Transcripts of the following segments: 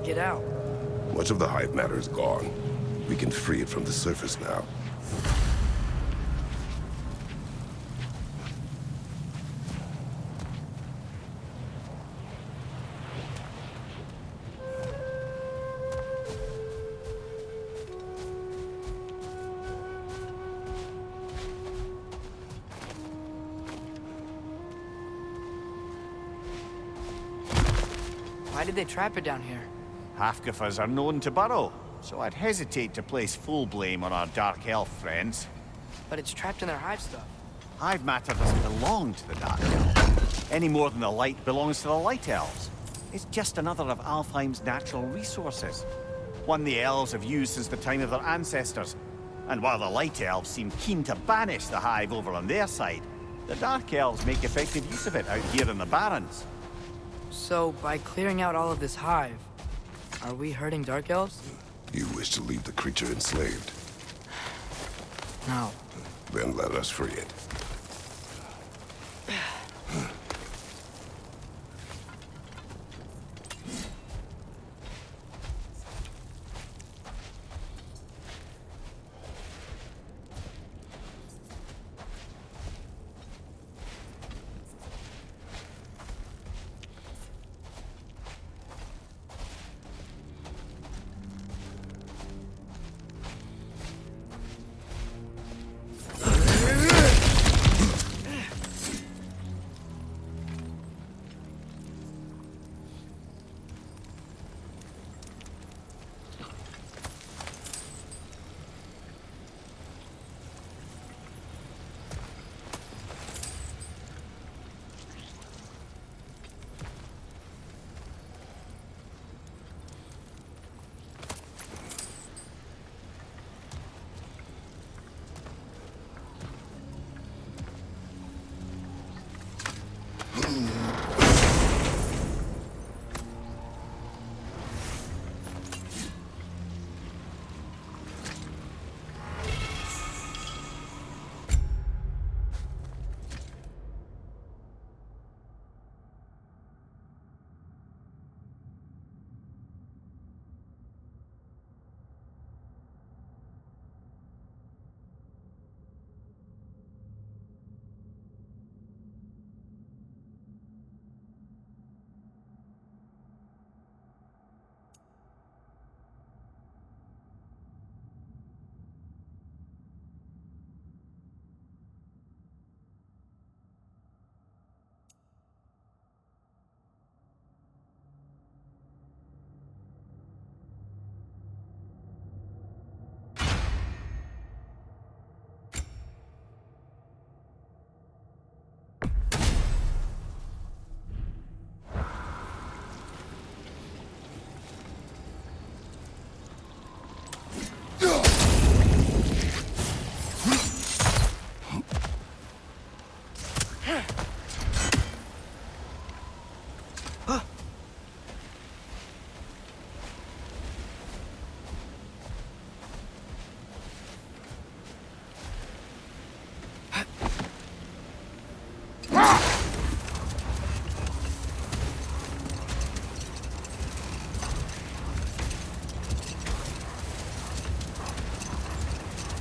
Get out. Much of the hive matter is gone. We can free it from the surface now. Why did they trap it down here? Half-Giffers are known to burrow, so I'd hesitate to place full blame on our Dark Elf friends. But it's trapped in their hive stuff. Hive matter doesn't belong to the Dark Elf, any more than the light belongs to the Light Elves. It's just another of Alfheim's natural resources. One the elves have used since the time of their ancestors. And while the Light Elves seem keen to banish the hive over on their side, the Dark Elves make effective use of it out here in the Barrens. So, by clearing out all of this hive, are we hurting Dark Elves? You wish to leave the creature enslaved? No. Then let us free it.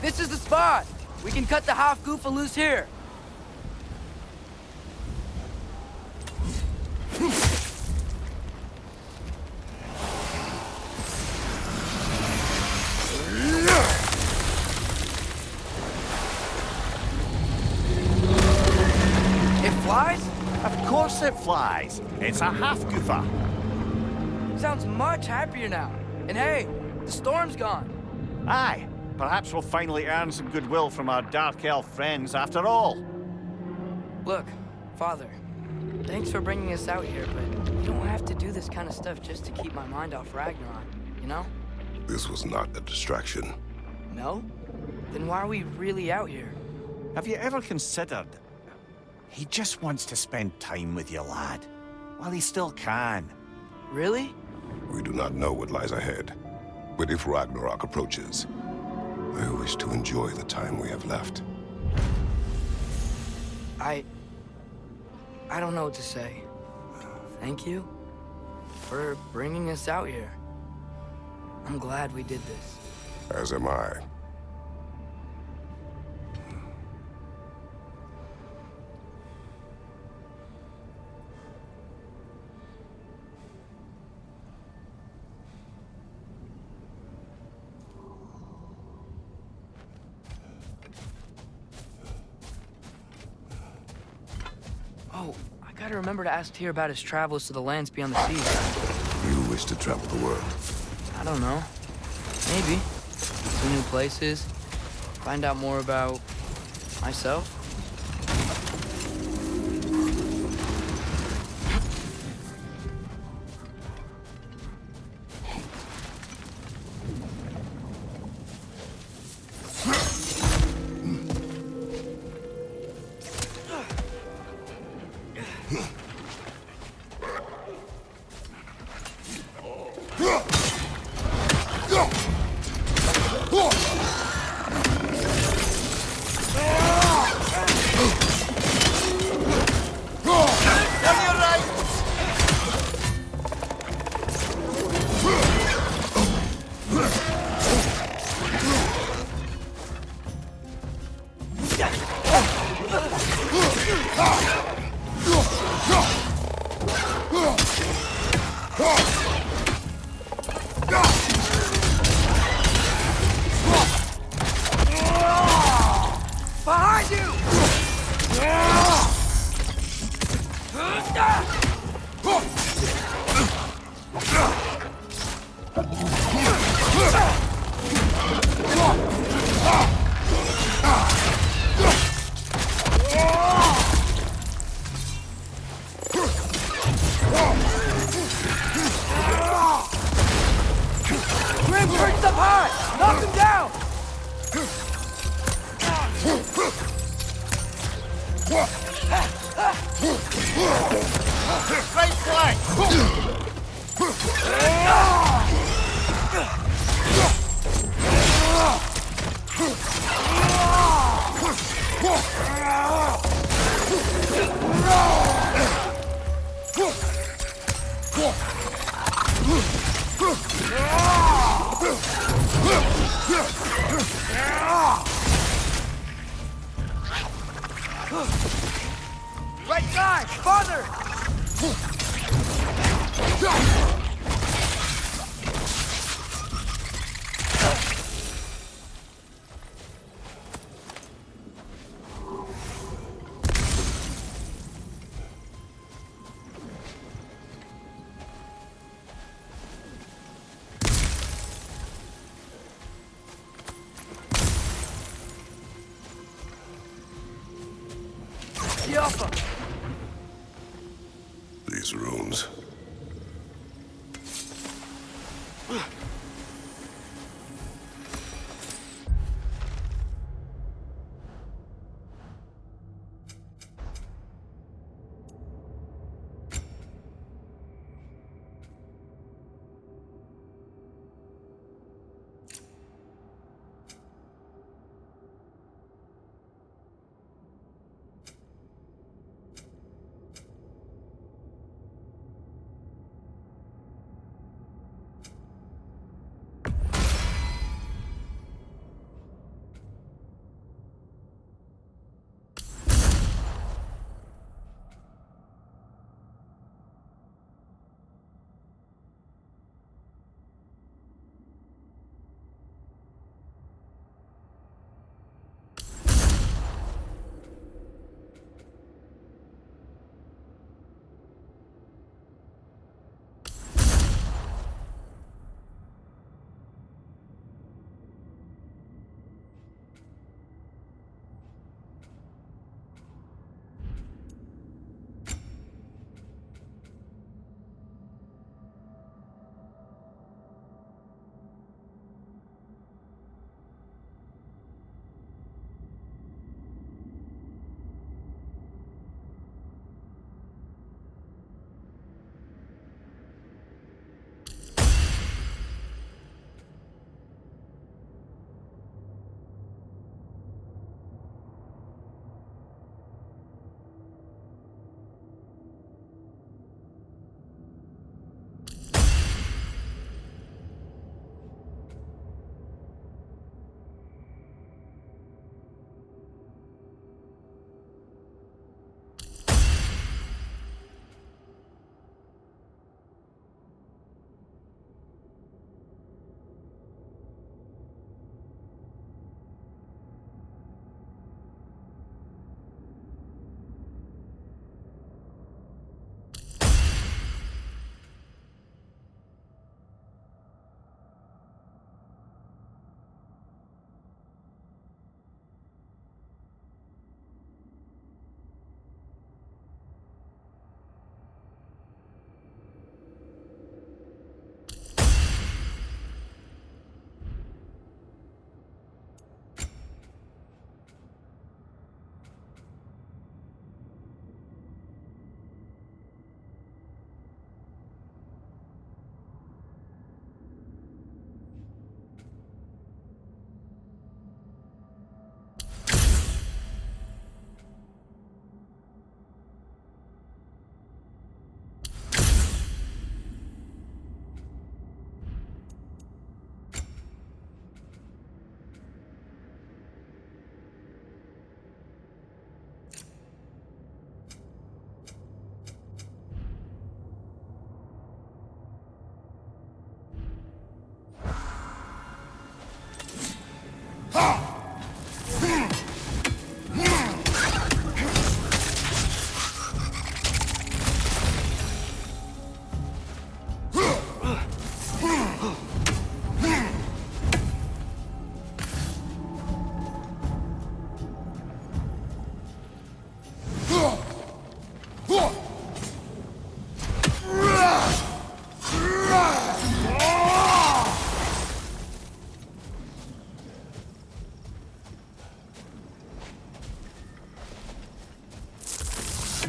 This is the spot! We can cut the half-goofa loose here. flies? Of course it flies. It's a half-goofer. Sounds much happier now. And hey, the storm's gone. Aye, perhaps we'll finally earn some goodwill from our Dark Elf friends after all. Look, Father, thanks for bringing us out here, but you don't have to do this kind of stuff just to keep my mind off Ragnarok, you know? This was not a distraction. No? Then why are we really out here? Have you ever considered... He just wants to spend time with you, lad. While he still can. Really? We do not know what lies ahead. But if Ragnarok approaches, I wish to enjoy the time we have left. I don't know what to say. Thank you for bringing us out here. I'm glad we did this. As am I. Oh, I gotta remember to ask Tyr about his travels to the lands beyond the seas. You wish to travel the world. I don't know. Maybe. See new places. Find out more about myself. Behind you! Grim perched up high! Knock him down! Right flank! Right side! Farther! Yoppa! These rooms.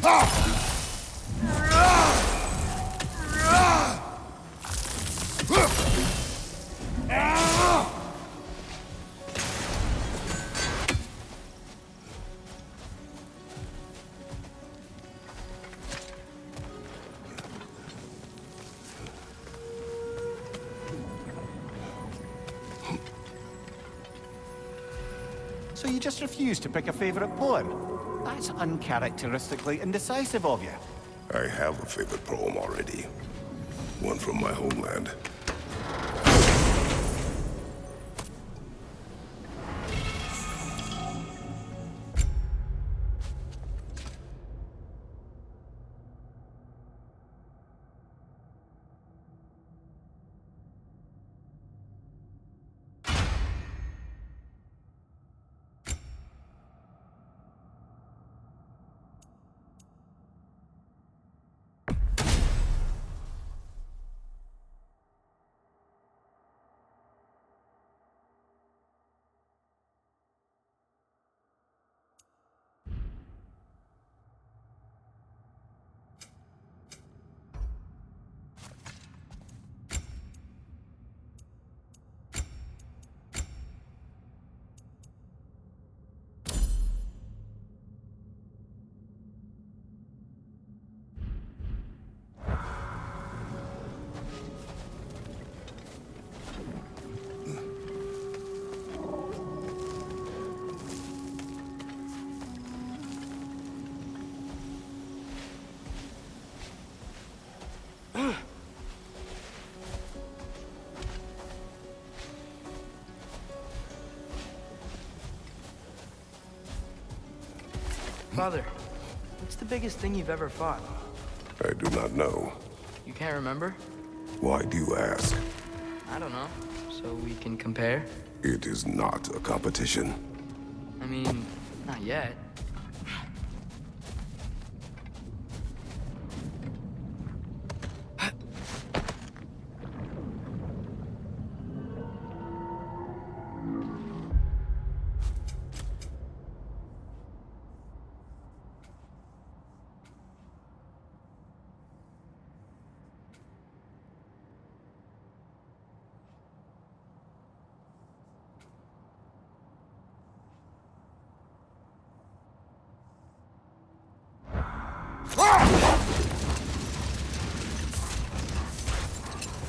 So you just refuse to pick a favorite poem? That's uncharacteristically indecisive of you. I have a favorite poem already. One from my homeland. Father, what's the biggest thing you've ever fought? I do not know. You can't remember? Why do you ask? I don't know. So we can compare? It is not a competition. I mean, not yet.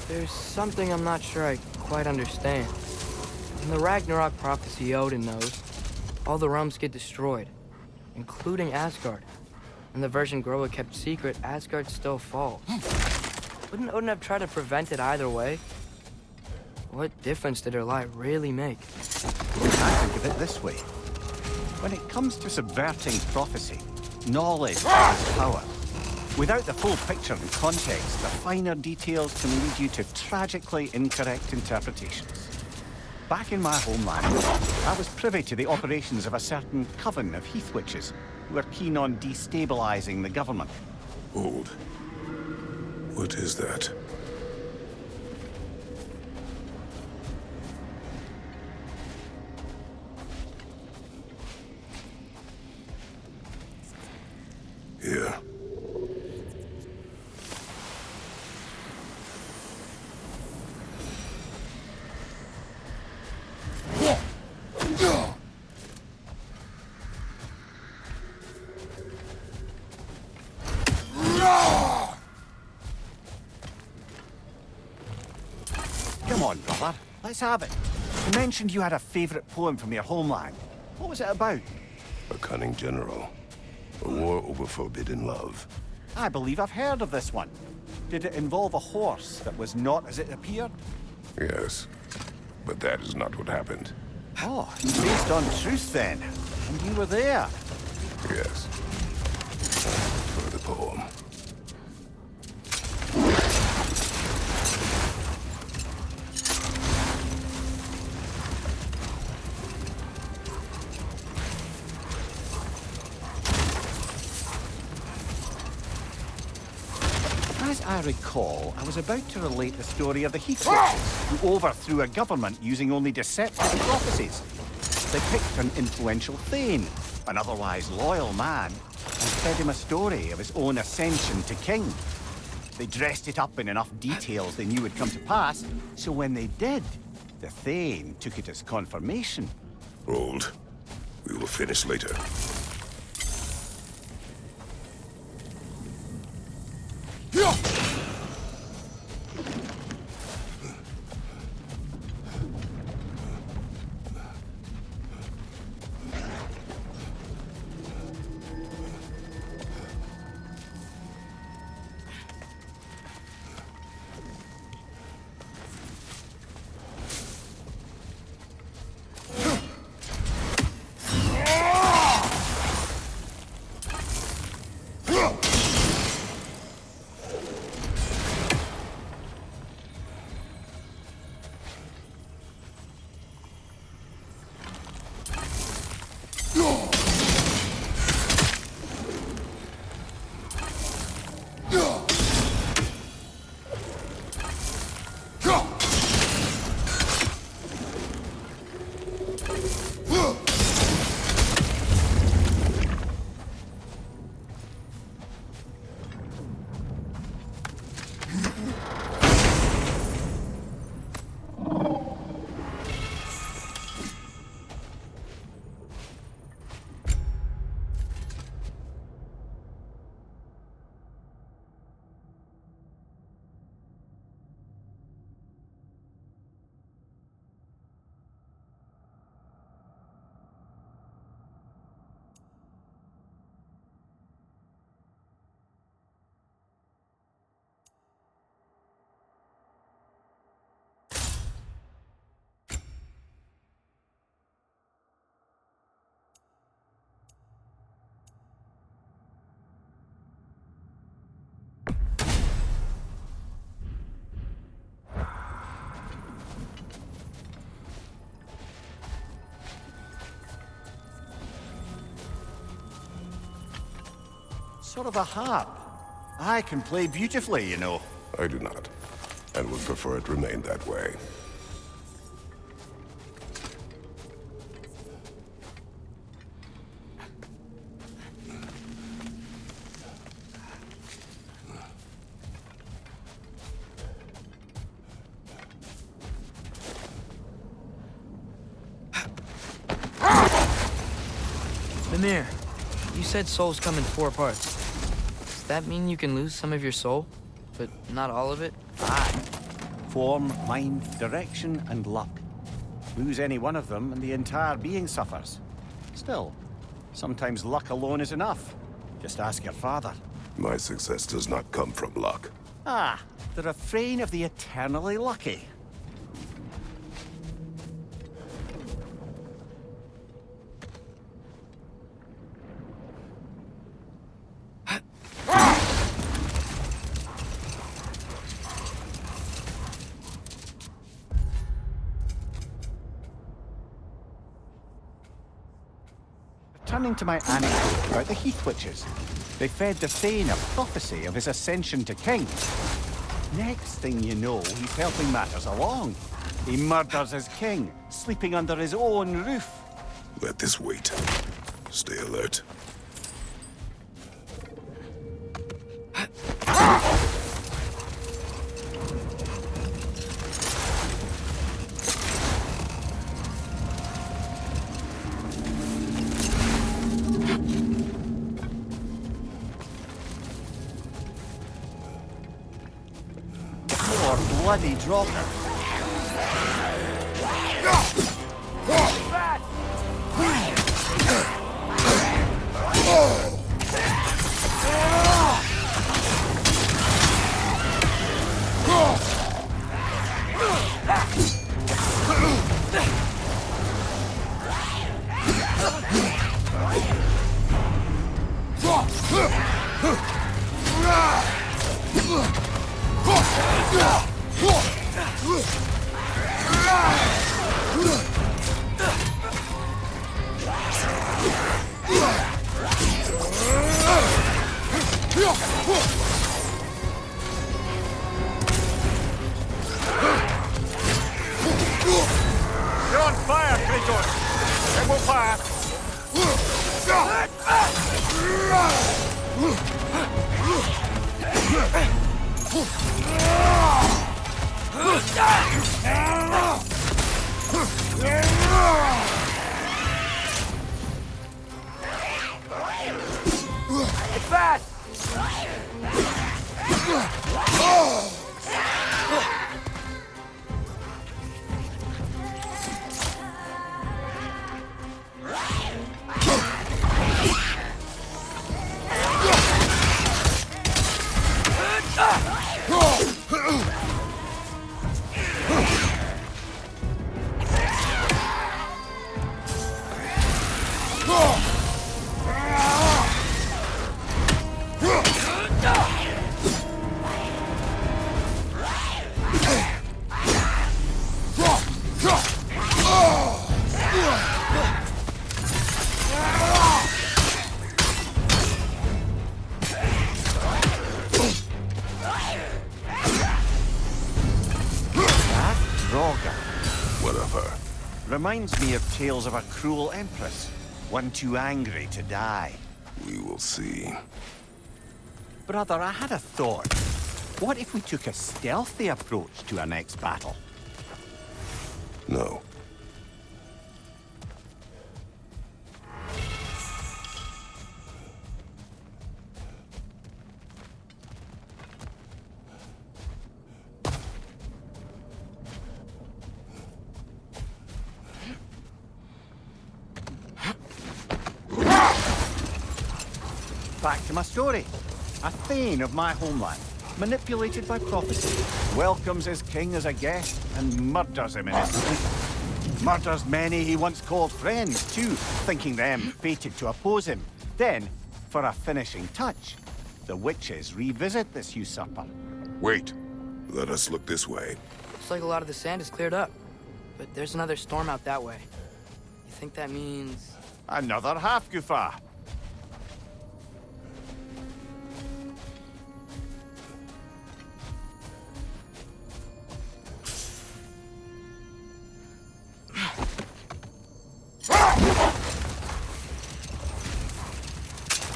There's something I'm not sure I quite understand. In the Ragnarok prophecy Odin knows, all the realms get destroyed, including Asgard. In the version Groa kept secret, Asgard still falls. Wouldn't Odin have tried to prevent it either way? What difference did her lie really make? I think of it this way. When it comes to subverting prophecy, knowledge is power. Without the full picture and context, the finer details can lead you to tragically incorrect interpretations. Back in my homeland, I was privy to the operations of a certain coven of heath witches who were keen on destabilizing the government. Hold. What is that? Here. Come on, brother. Let's have it. You mentioned you had a favorite poem from your homeland. What was it about? A cunning general. A war over forbidden love. I believe I've heard of this one. Did it involve a horse that was not as it appeared? Yes. But that is not what happened. Oh, it's based on truth then. And you were there. Yes. For the poem. As I recall, I was about to relate the story of the Heath Witches, who overthrew a government using only deceptive prophecies. They picked an influential Thane, an otherwise loyal man, and fed him a story of his own ascension to king. They dressed it up in enough details they knew would come to pass, so when they did, the Thane took it as confirmation. Hold. We will finish later. Sort of a harp. I can play beautifully, you know. I do not, and would prefer it remain that way. Mimir, you said souls come in 4 parts. Does that mean you can lose some of your soul, but not all of it? Aye. Form, mind, direction, and luck. Lose any one of them and the entire being suffers. Still, sometimes luck alone is enough. Just ask your father. My success does not come from luck. Ah, the refrain of the eternally lucky. Turning to my anecdote about the Heath Witches, they fed the Thane a prophecy of his ascension to king. Next thing you know, he's helping matters along. He murders his king, sleeping under his own roof. Let this wait. Stay alert. Bloody dropper. You're on fire, Kratos! It will pass! fast! Whatever. Reminds me of tales of a cruel empress, one too angry to die. We will see. Brother, I had a thought. What if we took a stealthy approach to our next battle? No. Back to my story. A Thane of my homeland, manipulated by prophecy, welcomes his king as a guest and murders him in his sleep. Murders many he once called friends, too, thinking them fated to oppose him. Then, for a finishing touch, the witches revisit this usurper. Wait. Let us look this way. Looks like a lot of the sand is cleared up. But there's another storm out that way. You think that means... Another half-goofer.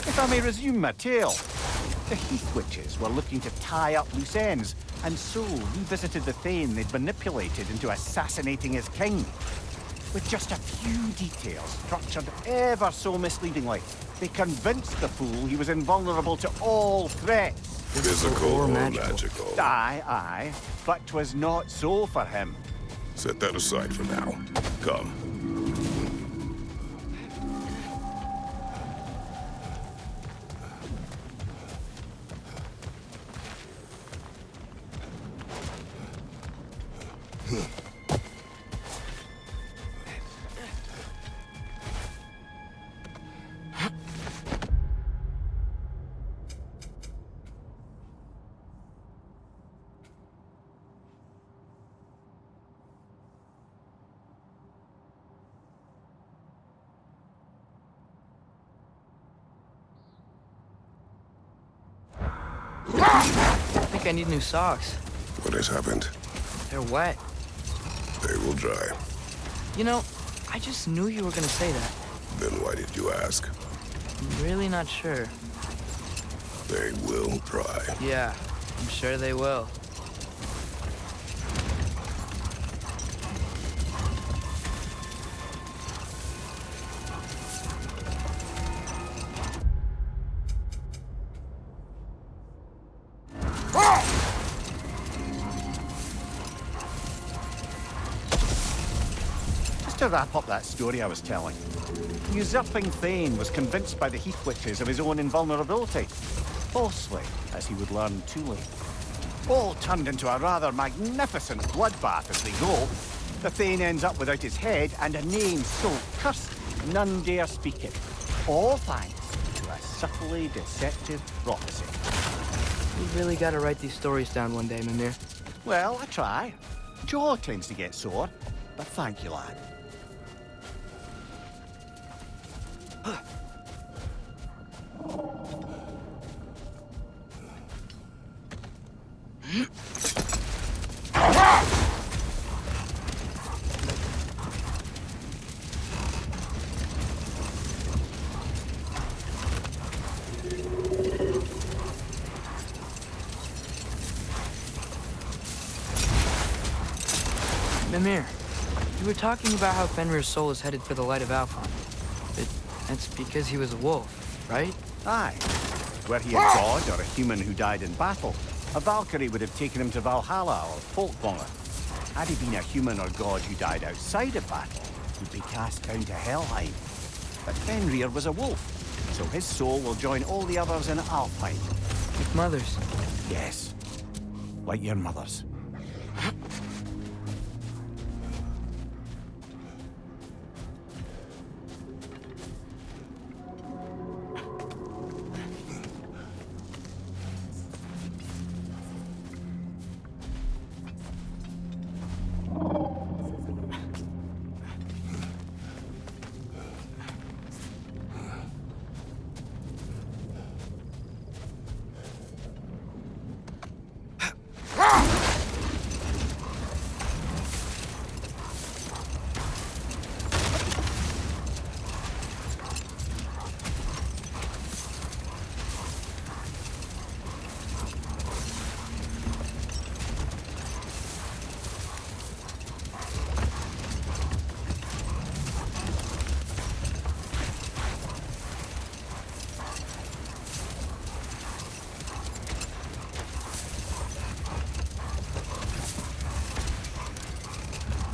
If I may resume my tale, the Heath Witches were looking to tie up loose ends, and so revisited the Thane they'd manipulated into assassinating his king. With just a few details structured ever so misleadingly, they convinced the fool he was invulnerable to all threats. Physical or magical? Aye, aye, but 'twas not so for him. Set that aside for now. Come. I think I need new socks. What has happened? They're wet. They will dry. You know, I just knew you were gonna say that. Then why did you ask? I'm really not sure. They will dry. Yeah, I'm sure they will. To wrap up that story I was telling, the usurping Thane was convinced by the Heath Witches of his own invulnerability. Falsely, as he would learn too late. All turned into a rather magnificent bloodbath as they go. The Thane ends up without his head and a name so cursed none dare speak it. All thanks to a subtly deceptive prophecy. You really gotta write these stories down one day, Mimir. Well, I try. Jaw tends to get sore, but thank you, lad. Mimir, you were talking about how Fenrir's soul is headed for the light of Alphon. That's because he was a wolf, right? Aye. Were he a god or a human who died in battle, a Valkyrie would have taken him to Valhalla or Folkvangr. Had he been a human or god who died outside of battle, he'd be cast down to Helheim. But Fenrir was a wolf, so his soul will join all the others in Alfheim. Like mothers. Yes, like your mother's.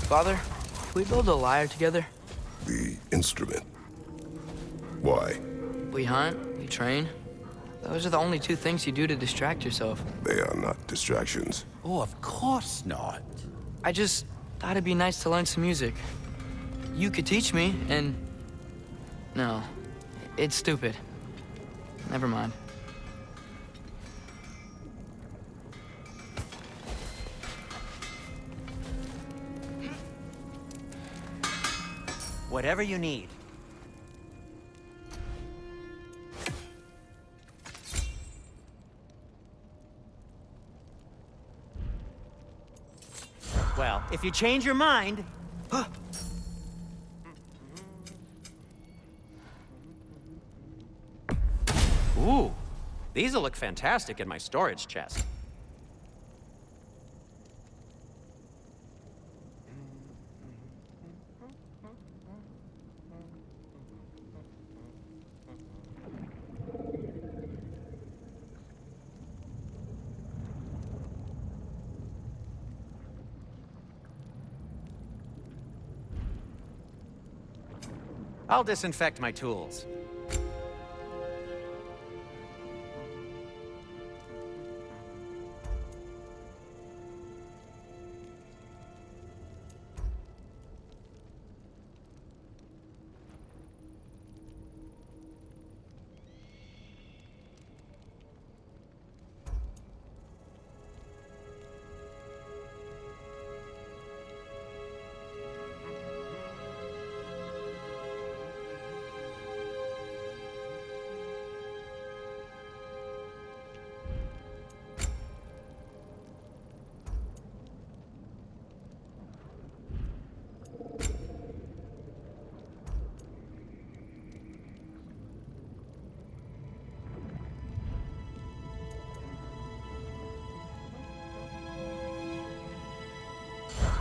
Father, can we build a lyre together? The instrument. Why? We hunt, we train. Those are the only two things you do to distract yourself. They are not distractions. Oh, of course not. I just thought it'd be nice to learn some music. You could teach me, and... No, it's stupid. Never mind. Whatever you need. Well, if you change your mind... Ooh, these'll look fantastic in my storage chest. I'll disinfect my tools.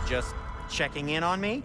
Just checking in on me?